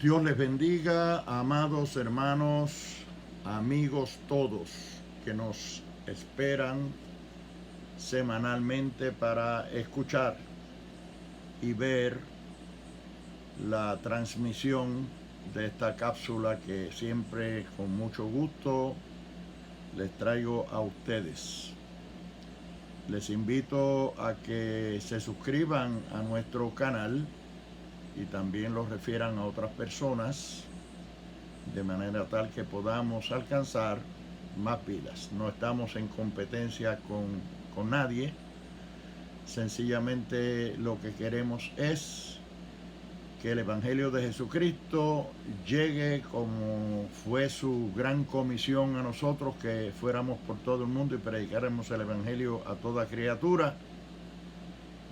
Dios les bendiga, amados hermanos, amigos todos que nos esperan semanalmente para escuchar y ver la transmisión de esta cápsula que siempre con mucho gusto les traigo a ustedes. Les invito a que se suscriban a nuestro canal y también lo refieran a otras personas de manera tal que podamos alcanzar más vidas. No estamos en competencia con nadie, sencillamente lo que queremos es que el Evangelio de Jesucristo llegue como fue su gran comisión a nosotros, que fuéramos por todo el mundo y predicáramos el Evangelio a toda criatura,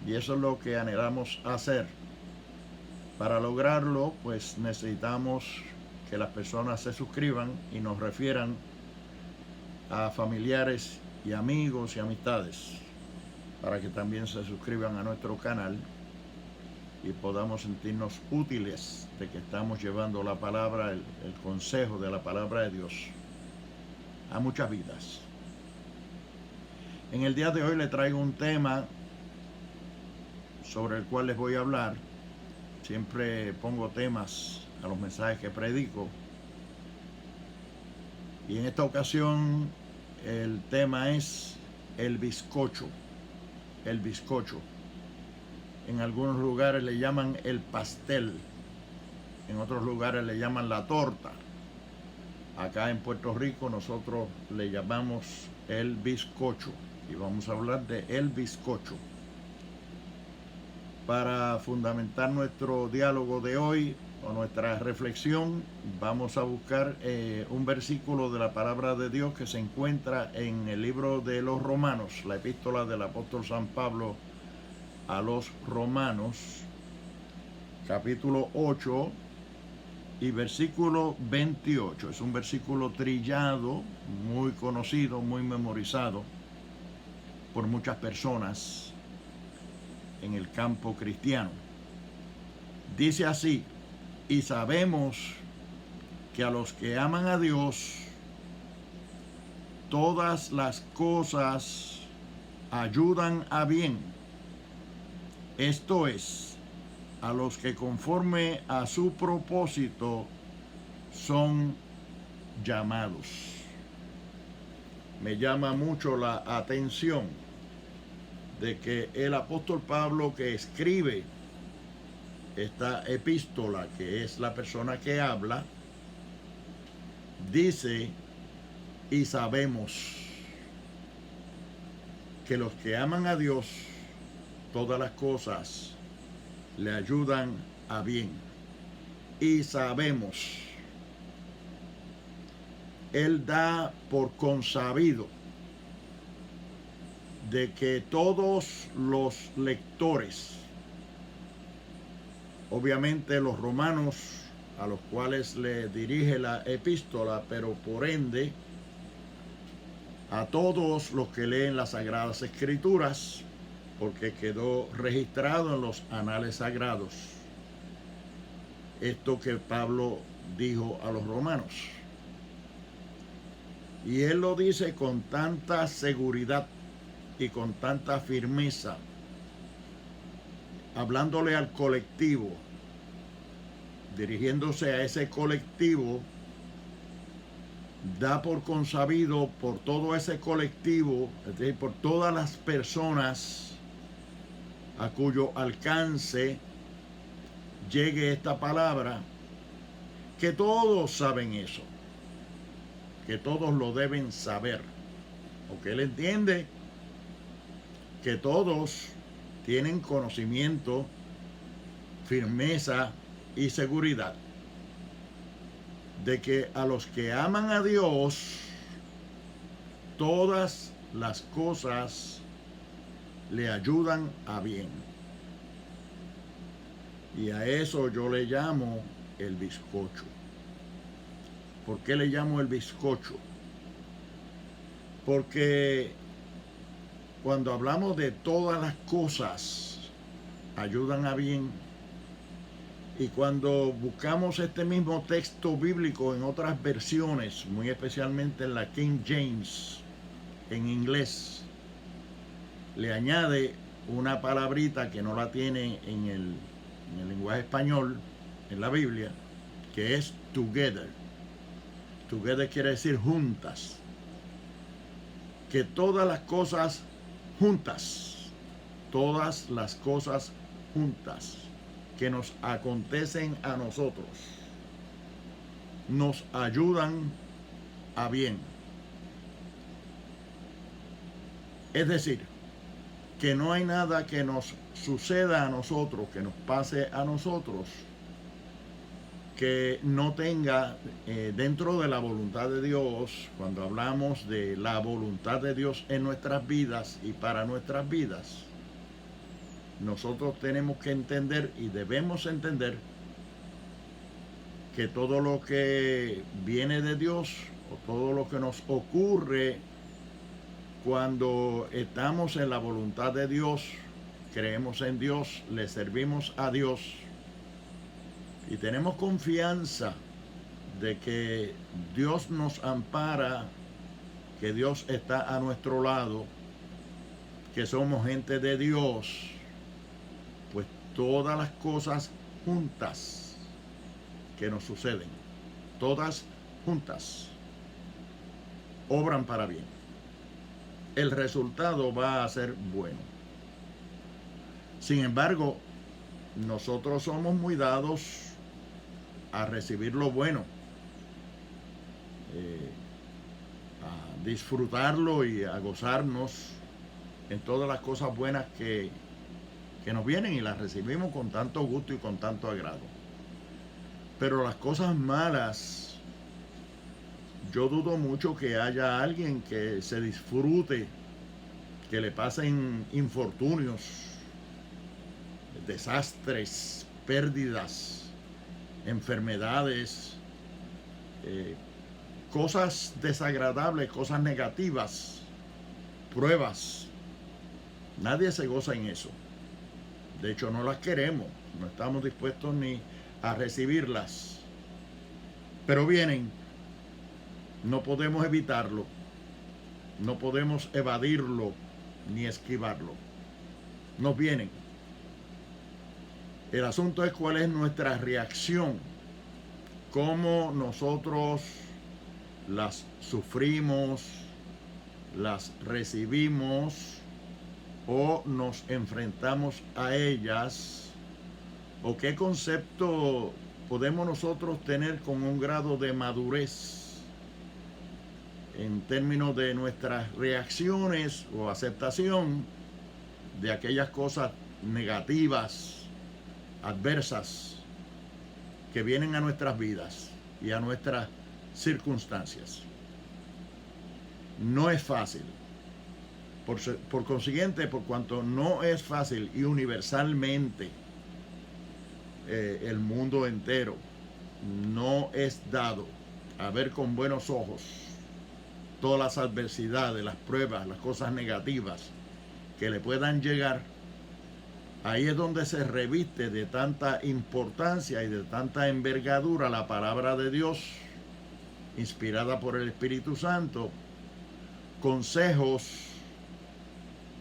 y eso es lo que anhelamos hacer. Para lograrlo, pues necesitamos que las personas se suscriban y nos refieran a familiares y amigos y amistades para que también se suscriban a nuestro canal y podamos sentirnos útiles de que estamos llevando la palabra, el consejo de la palabra de Dios a muchas vidas. En el día de hoy le traigo un tema sobre el cual les voy a hablar. Siempre pongo temas a los mensajes que predico. Y en esta ocasión el tema es el bizcocho. El bizcocho. En algunos lugares le llaman el pastel. En otros lugares le llaman la torta. Acá en Puerto Rico nosotros le llamamos el bizcocho. Y vamos a hablar de el bizcocho. Para fundamentar nuestro diálogo de hoy o nuestra reflexión, vamos a buscar un versículo de la palabra de Dios que se encuentra en el libro de los Romanos, la epístola del apóstol San Pablo a los Romanos, capítulo 8 y versículo 28. Es un versículo trillado, muy conocido, muy memorizado por muchas personas en el campo cristiano. Dice así: y sabemos que a los que aman a Dios, todas las cosas ayudan a bien. Esto es, a los que conforme a su propósito son llamados. Me llama mucho la atención de que el apóstol Pablo, que escribe esta epístola, que es la persona que habla, dice: y sabemos que los que aman a Dios, todas las cosas le ayudan a bien. Y sabemos. Él da por consabido de que todos los lectores, obviamente los romanos a los cuales le dirige la epístola, pero por ende a todos los que leen las Sagradas Escrituras, porque quedó registrado en los anales sagrados esto que Pablo dijo a los romanos. Y él lo dice con tanta seguridad y con tanta firmeza, hablándole al colectivo, dirigiéndose a ese colectivo, da por consabido por todo ese colectivo, es decir, por todas las personas a cuyo alcance llegue esta palabra, que todos saben eso, que todos lo deben saber, porque él entiende que todos tienen conocimiento, firmeza y seguridad de que a los que aman a Dios, todas las cosas le ayudan a bien. Y a eso yo le llamo el bizcocho. ¿Por qué le llamo el bizcocho? Porque cuando hablamos de todas las cosas ayudan a bien, Y cuando buscamos este mismo texto bíblico en otras versiones, muy especialmente en la King James, en inglés, le añade una palabrita que no la tiene en el lenguaje español, en la Biblia, que es together. Together quiere decir juntas. Que todas las cosas juntas, todas las cosas juntas que nos acontecen a nosotros, nos ayudan a bien. Es decir, que no hay nada que nos suceda a nosotros, que nos pase a nosotros, que no tenga dentro de la voluntad de Dios. Cuando hablamos de la voluntad de Dios en nuestras vidas y para nuestras vidas, nosotros tenemos que entender y debemos entender que todo lo que viene de Dios o todo lo que nos ocurre cuando estamos en la voluntad de Dios, creemos en Dios, le servimos a Dios y tenemos confianza de que Dios nos ampara, que Dios está a nuestro lado, que somos gente de Dios, pues todas las cosas juntas que nos suceden, todas juntas, obran para bien. El resultado va a ser bueno. Sin embargo, nosotros somos muy dados a recibir lo bueno, a disfrutarlo y a gozarnos en todas las cosas buenas que nos vienen y las recibimos con tanto gusto y con tanto agrado. Pero las cosas malas, yo dudo mucho que haya alguien que se disfrute, que le pasen infortunios, desastres, pérdidas, enfermedades, cosas desagradables, cosas negativas, pruebas. Nadie se goza en eso. De hecho, no las queremos, no estamos dispuestos ni a recibirlas. Pero vienen, no podemos evitarlo, no podemos evadirlo ni esquivarlo. Nos vienen. El asunto es cuál es nuestra reacción, cómo nosotros las sufrimos, las recibimos o nos enfrentamos a ellas, o qué concepto podemos nosotros tener con un grado de madurez en términos de nuestras reacciones o aceptación de aquellas cosas negativas, adversas, que vienen a nuestras vidas y a nuestras circunstancias. No es fácil. Por consiguiente, por cuanto no es fácil y universalmente el mundo entero no es dado a ver con buenos ojos todas las adversidades, las pruebas, las cosas negativas que le puedan llegar, ahí es donde se reviste de tanta importancia y de tanta envergadura la palabra de Dios, inspirada por el Espíritu Santo, consejos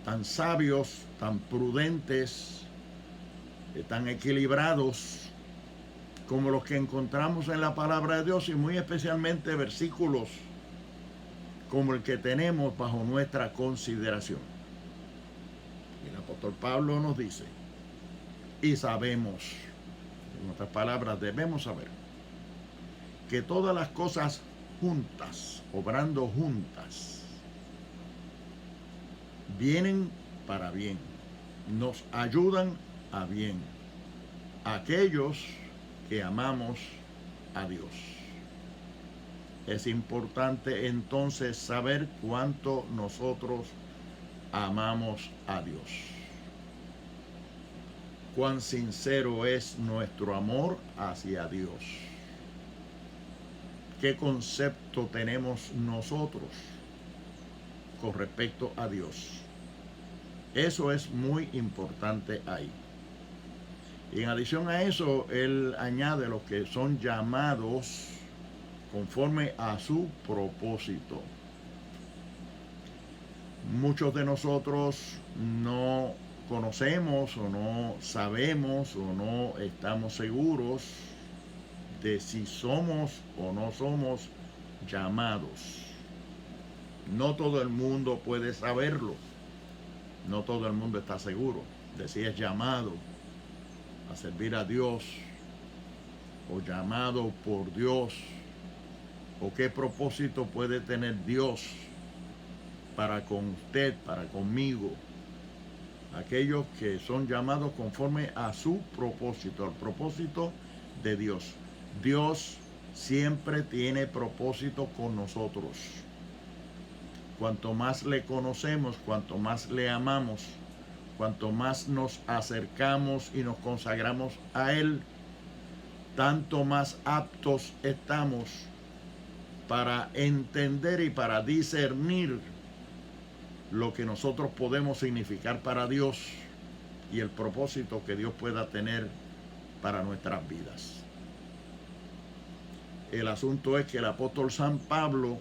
tan sabios, tan prudentes, tan equilibrados como los que encontramos en la palabra de Dios, y muy especialmente versículos como el que tenemos bajo nuestra consideración. El apóstol Pablo nos dice, y sabemos, en otras palabras, debemos saber que todas las cosas juntas, obrando juntas, vienen para bien, nos ayudan a bien, aquellos que amamos a Dios. Es importante entonces saber cuánto nosotros amamos a Dios. Cuán sincero es nuestro amor hacia Dios. ¿Qué concepto tenemos nosotros con respecto a Dios? Eso es muy importante ahí. Y en adición a eso, él añade los que son llamados conforme a su propósito. Muchos de nosotros no conocemos o no sabemos o no estamos seguros de si somos o no somos llamados. No todo el mundo puede saberlo. No todo el mundo está seguro de si es llamado a servir a Dios o llamado por Dios, o qué propósito puede tener Dios para con usted, para conmigo. Aquellos que son llamados conforme a su propósito, al propósito de Dios. Dios siempre tiene propósito con nosotros. Cuanto más le conocemos, cuanto más le amamos, cuanto más nos acercamos y nos consagramos a Él, tanto más aptos estamos para entender y para discernir lo que nosotros podemos significar para Dios y el propósito que Dios pueda tener para nuestras vidas. El asunto es que el apóstol San Pablo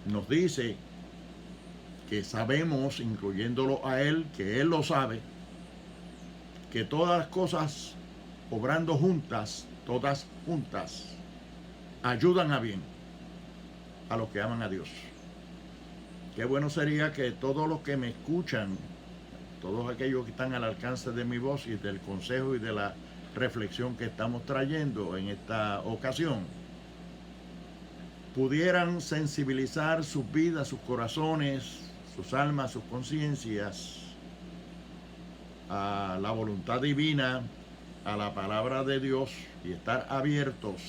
nos dice que sabemos, incluyéndolo a él, que él lo sabe, que todas las cosas obrando juntas, todas juntas, ayudan a bien a los que aman a Dios. Qué bueno sería que todos los que me escuchan, todos aquellos que están al alcance de mi voz y del consejo y de la reflexión que estamos trayendo en esta ocasión, pudieran sensibilizar sus vidas, sus corazones, sus almas, sus conciencias a la voluntad divina, a la palabra de Dios, y estar abiertos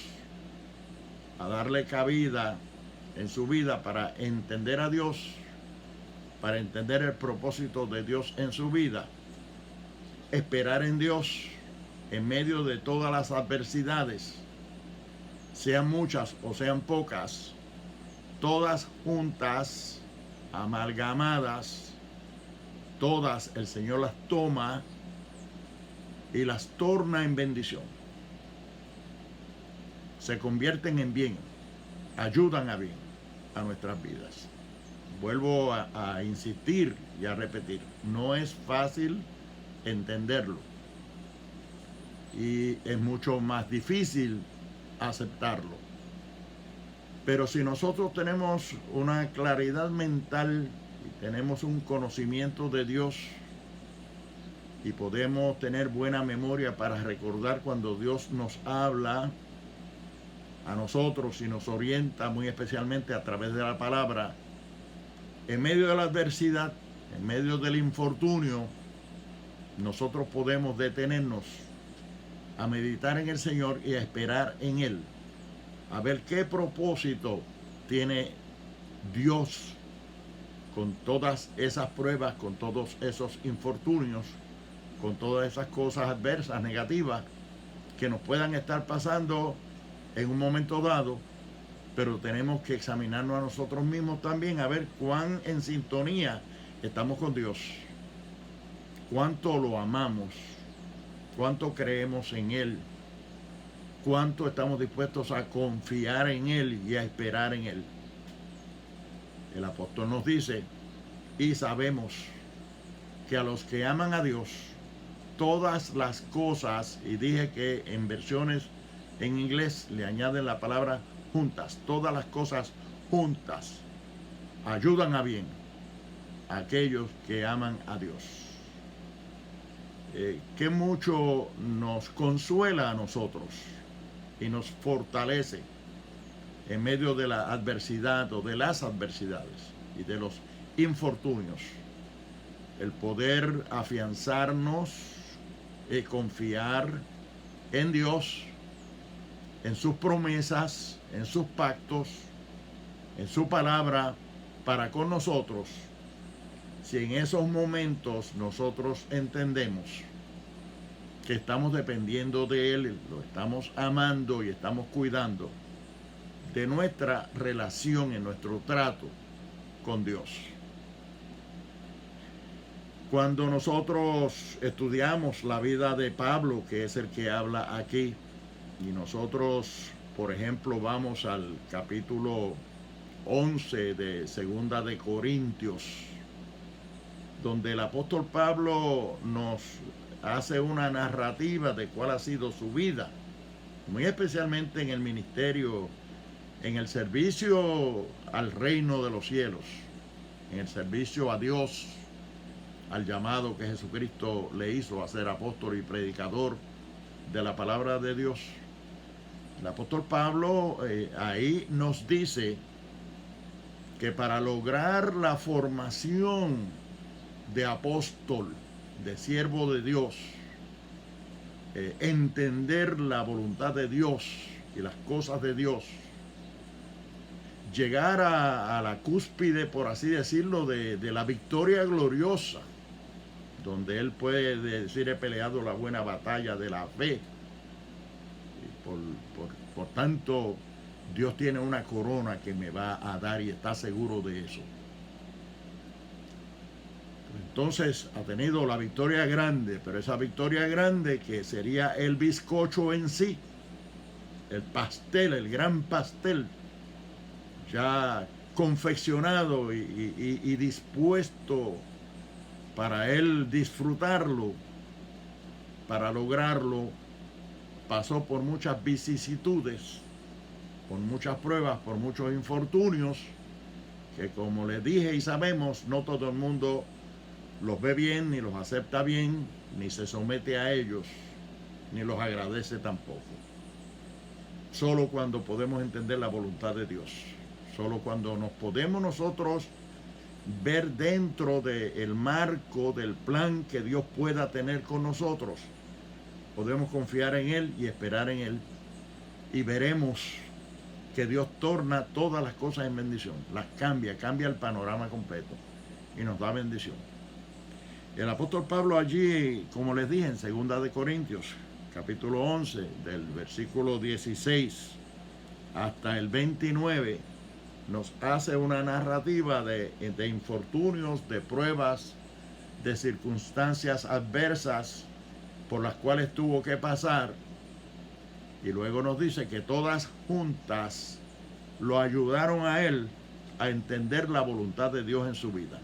a darle cabida en su vida para entender a Dios, para entender el propósito de Dios en su vida, esperar en Dios en medio de todas las adversidades, sean muchas o sean pocas, todas juntas, amalgamadas, todas el Señor las toma y las torna en bendición. Se convierten en bien, ayudan a bien a nuestras vidas. Vuelvo a insistir y a repetir, no es fácil entenderlo y es mucho más difícil aceptarlo. Pero si nosotros tenemos una claridad mental y tenemos un conocimiento de Dios y podemos tener buena memoria para recordar cuando Dios nos habla a nosotros y nos orienta muy especialmente a través de la palabra, en medio de la adversidad, en medio del infortunio, nosotros podemos detenernos a meditar en el Señor y a esperar en Él, a ver qué propósito tiene Dios con todas esas pruebas, con todos esos infortunios, con todas esas cosas adversas, negativas, que nos puedan estar pasando en un momento dado, pero tenemos que examinarnos a nosotros mismos también, a ver cuán en sintonía estamos con Dios, cuánto lo amamos, cuánto creemos en Él, cuánto estamos dispuestos a confiar en Él y a esperar en Él. El apóstol nos dice, y sabemos que a los que aman a Dios, todas las cosas, y dije que en versiones en inglés le añaden la palabra juntas, todas las cosas juntas, ayudan a bien a aquellos que aman a Dios. Que mucho nos consuela a nosotros y nos fortalece en medio de la adversidad o de las adversidades y de los infortunios, el poder afianzarnos y confiar en Dios, en sus promesas, en sus pactos, en su palabra para con nosotros. Si en esos momentos nosotros entendemos que estamos dependiendo de Él, lo estamos amando y estamos cuidando de nuestra relación, en nuestro trato con Dios. Cuando nosotros estudiamos la vida de Pablo, que es el que habla aquí, y nosotros, por ejemplo, vamos al capítulo 11 de Segunda de Corintios, donde el apóstol Pablo nos hace una narrativa de cuál ha sido su vida, muy especialmente en el ministerio, en el servicio al reino de los cielos, en el servicio a Dios, al llamado que Jesucristo le hizo a ser apóstol y predicador de la palabra de Dios. El apóstol Pablo ahí nos dice que para lograr la formación de apóstol, de siervo de Dios, entender la voluntad de Dios y las cosas de Dios, llegar a la cúspide, por así decirlo, de la victoria gloriosa, donde él puede decir: he peleado la buena batalla de la fe, y por tanto Dios tiene una corona que me va a dar y está seguro de eso. Entonces ha tenido la victoria grande, pero esa victoria grande, que sería el bizcocho en sí, el pastel, el gran pastel, ya confeccionado y dispuesto para él disfrutarlo, para lograrlo, pasó por muchas vicisitudes, por muchas pruebas, por muchos infortunios, que, como les dije y sabemos, no todo el mundo los ve bien, ni los acepta bien, ni se somete a ellos, ni los agradece tampoco. Solo cuando podemos entender la voluntad de Dios, solo cuando nos podemos nosotros ver dentro del marco del plan que Dios pueda tener con nosotros, podemos confiar en Él y esperar en Él, y veremos que Dios torna todas las cosas en bendición, las cambia el panorama completo y nos da bendición. El apóstol Pablo allí, como les dije, en 2 de Corintios, capítulo 11, del versículo 16 hasta el 29, nos hace una narrativa de infortunios, de pruebas, de circunstancias adversas por las cuales tuvo que pasar, y luego nos dice que todas juntas lo ayudaron a él a entender la voluntad de Dios en su vida,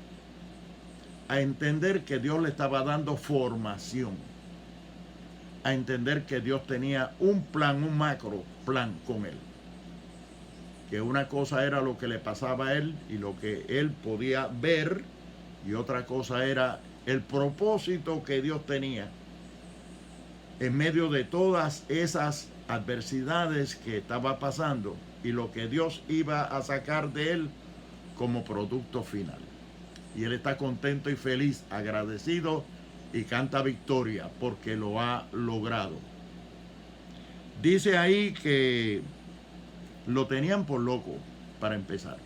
a entender que Dios le estaba dando formación, a entender que Dios tenía un plan, un macro plan con él, que una cosa era lo que le pasaba a él y lo que él podía ver, y otra cosa era el propósito que Dios tenía en medio de todas esas adversidades que estaba pasando, y lo que Dios iba a sacar de él como producto final. Y él está contento y feliz, agradecido, y canta victoria porque lo ha logrado. Dice ahí que lo tenían por loco, para empezar.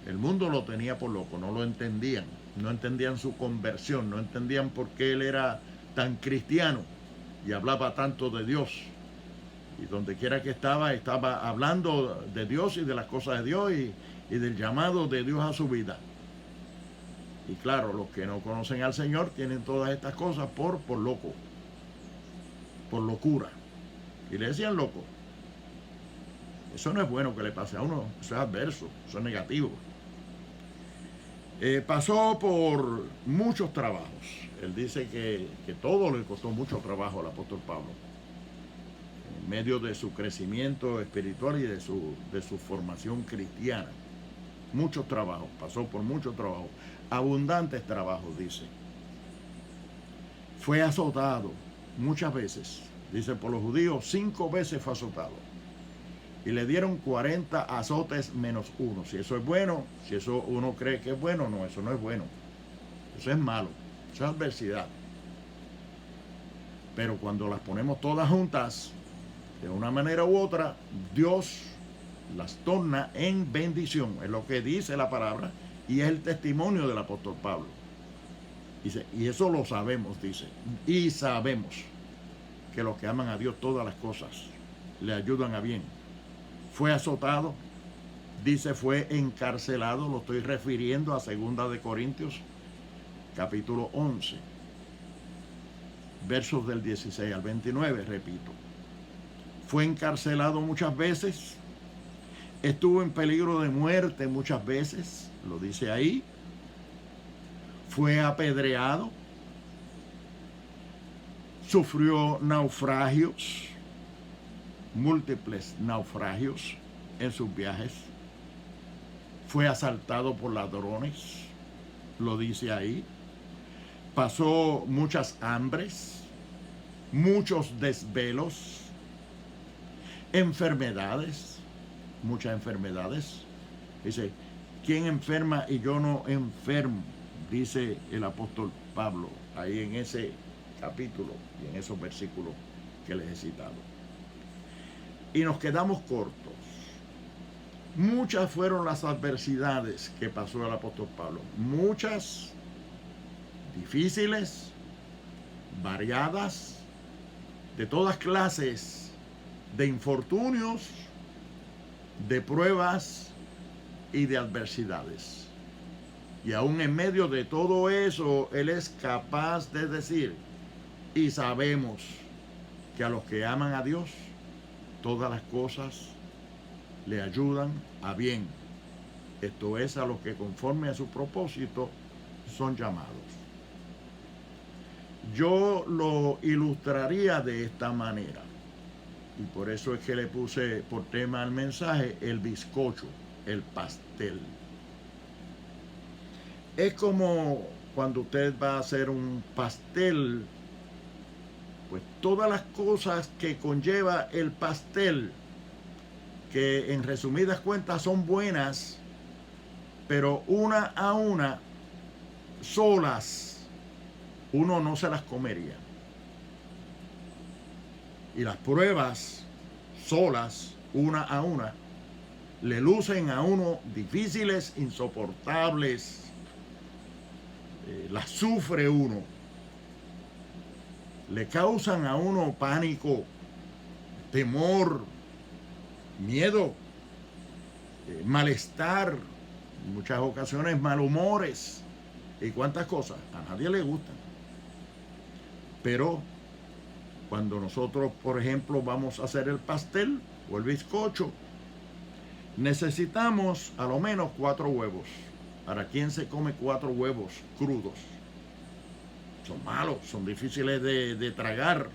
El mundo lo tenía por loco, no lo entendían, no entendían su conversión, no entendían por qué él era tan cristiano y hablaba tanto de Dios. Y donde quiera que estaba hablando de Dios y de las cosas de Dios y del llamado de Dios a su vida. Y claro, los que no conocen al Señor tienen todas estas cosas por loco, por locura. Y le decían loco. Eso no es bueno que le pase a uno, eso es adverso, eso es negativo. Pasó por muchos trabajos. Él dice que todo le costó mucho trabajo al apóstol Pablo, en medio de su crecimiento espiritual y de su formación cristiana. Muchos trabajos, pasó por muchos trabajos, abundantes trabajos, dice. Fue azotado muchas veces, dice, por los judíos. 5 veces fue azotado. Y le dieron 40 azotes menos 1. Si eso es bueno, si eso uno cree que es bueno, no, eso no es bueno. Eso es malo, eso es adversidad. Pero cuando las ponemos todas juntas, de una manera u otra, Dios las torna en bendición. Es lo que dice la palabra y es el testimonio del apóstol Pablo. Dice, y eso lo sabemos, dice. Y sabemos que los que aman a Dios, todas las cosas le ayudan a bien. Fue azotado, dice, fue encarcelado, lo estoy refiriendo a 2 de Corintios, capítulo 11, versos del 16 al 29, repito. Fue encarcelado muchas veces, estuvo en peligro de muerte muchas veces, lo dice ahí. Fue apedreado, sufrió naufragios, múltiples naufragios en sus viajes. Fue asaltado por ladrones, lo dice ahí. Pasó muchas hambres, muchos desvelos, enfermedades, muchas enfermedades. Dice, ¿quién enferma y yo no enfermo? Dice el apóstol Pablo ahí en ese capítulo y en esos versículos que les he citado. Y nos quedamos cortos. Muchas fueron las adversidades que pasó el apóstol Pablo. Muchas difíciles, variadas, de todas clases de infortunios, de pruebas y de adversidades. Y aún en medio de todo eso, Él es capaz de decir, y sabemos que a los que aman a Dios, todas las cosas le ayudan a bien. Esto es, a los que conforme a su propósito son llamados. Yo lo ilustraría de esta manera, y por eso es que le puse por tema al mensaje el bizcocho, el pastel. Es como cuando usted va a hacer un pastel, pues todas las cosas que conlleva el pastel, que en resumidas cuentas son buenas, pero una a una, solas, uno no se las comería. Y las pruebas solas, una a una, le lucen a uno difíciles, insoportables, las sufre uno, le causan a uno pánico, temor, miedo, malestar, en muchas ocasiones malhumores y cuántas cosas. A nadie le gustan. Pero cuando nosotros, por ejemplo, vamos a hacer el pastel o el bizcocho, necesitamos a lo menos 4 huevos. ¿Para quién se come 4 huevos crudos? Son malos, son difíciles de tragar.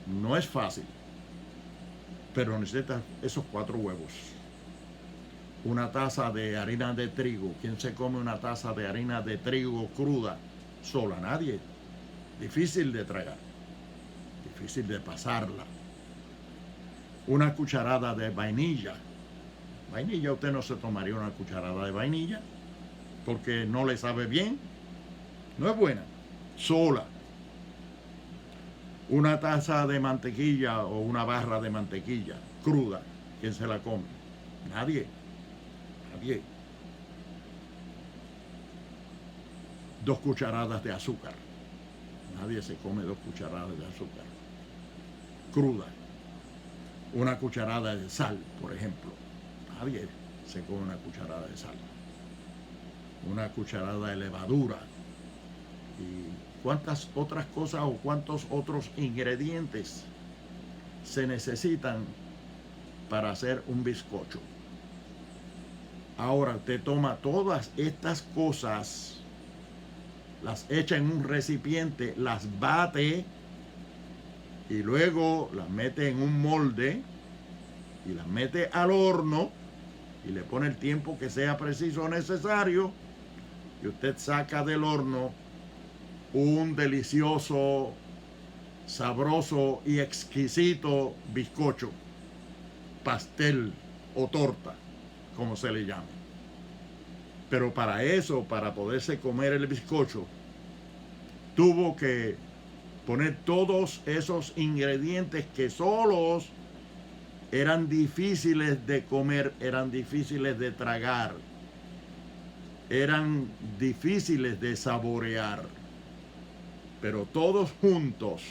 No es fácil. Pero necesitas esos 4 huevos. Una taza de harina de trigo. ¿Quién se come una taza de harina de trigo cruda sola? Nadie. Difícil de tragar. Difícil de pasarla. Una cucharada de vainilla. Vainilla, usted no se tomaría una cucharada de vainilla porque no le sabe bien. No es buena. Sola. Una taza de mantequilla o una barra de mantequilla cruda. ¿Quién se la come? Nadie. Nadie. 2 cucharadas de azúcar. Nadie se come 2 cucharadas de azúcar cruda. Una cucharada de sal, por ejemplo. Nadie se come una cucharada de sal. Una cucharada de levadura. Y cuántas otras cosas o cuántos otros ingredientes se necesitan para hacer un bizcocho. Ahora usted toma todas estas cosas, las echa en un recipiente, las bate y luego las mete en un molde y las mete al horno y le pone el tiempo que sea preciso o necesario, y usted saca del horno un delicioso, sabroso y exquisito bizcocho, pastel o torta, como se le llame. Pero para eso, para poderse comer el bizcocho, tuvo que poner todos esos ingredientes que solos eran difíciles de comer, eran difíciles de tragar, eran difíciles de saborear, pero todos juntos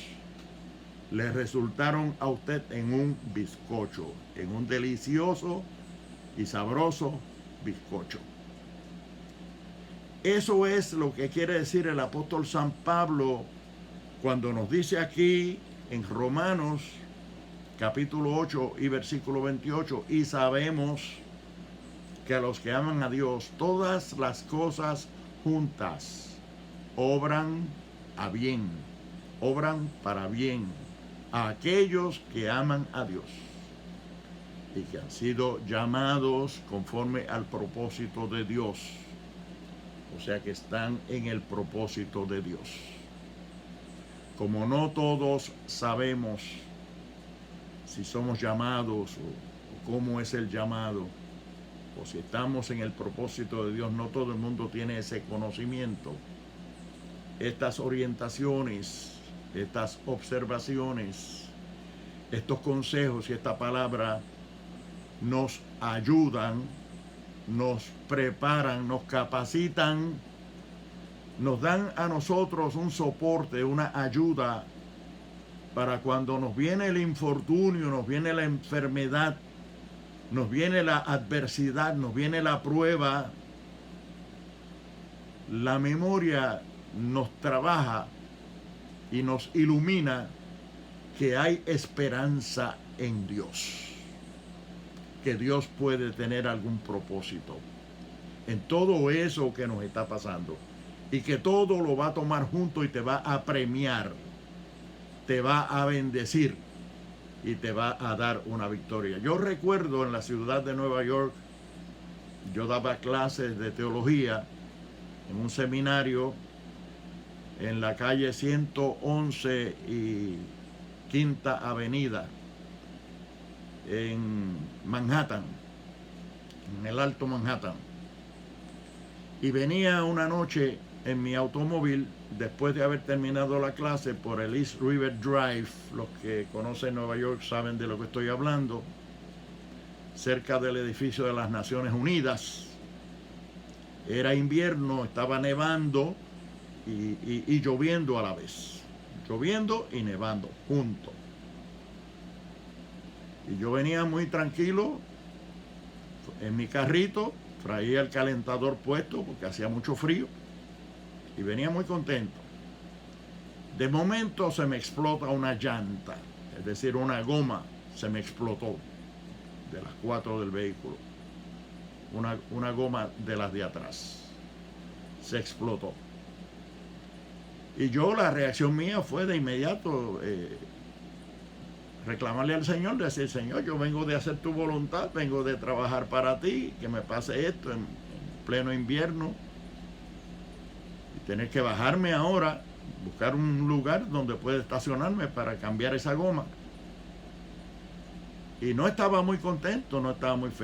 le resultaron a usted en un bizcocho, en un delicioso y sabroso bizcocho. Eso es lo que quiere decir el apóstol San Pablo cuando nos dice aquí en Romanos capítulo 8 y versículo 28, y sabemos que a los que aman a Dios todas las cosas juntas obran a bien, obran para bien a aquellos que aman a Dios y que han sido llamados conforme al propósito de Dios. O sea que están en el propósito de Dios. Como no todos sabemos si somos llamados o cómo es el llamado, o si estamos en el propósito de Dios, no todo el mundo tiene ese conocimiento. Estas orientaciones, estas observaciones, estos consejos y esta palabra nos ayudan, nos preparan, nos capacitan, nos dan a nosotros un soporte, una ayuda para cuando nos viene el infortunio, nos viene la enfermedad, nos viene la adversidad, nos viene la prueba, la memoria nos trabaja y nos ilumina que hay esperanza en Dios, que Dios puede tener algún propósito en todo eso que nos está pasando y que todo lo va a tomar junto y te va a premiar, te va a bendecir y te va a dar una victoria. Yo recuerdo en la ciudad de Nueva York, yo daba clases de teología en un seminario en la calle 111 y Quinta Avenida en Manhattan, en el Alto Manhattan. Y venía una noche en mi automóvil, después de haber terminado la clase, por el East River Drive. Los que conocen Nueva York saben de lo que estoy hablando, cerca del edificio de las Naciones Unidas. Era invierno, estaba nevando y lloviendo a la vez, lloviendo y nevando juntos. Y yo venía muy tranquilo en mi carrito, traía el calentador puesto porque hacía mucho frío y venía muy contento. De momento se me explota una llanta, es decir, una goma se me explotó de las 4 del vehículo, una goma de las de atrás se explotó. Y yo, la reacción mía fue de inmediato reclamarle al Señor, decir: Señor, yo vengo de hacer tu voluntad, vengo de trabajar para ti, que me pase esto en pleno invierno y tener que bajarme ahora, buscar un lugar donde pueda estacionarme para cambiar esa goma. Y no estaba muy contento, no estaba muy feliz.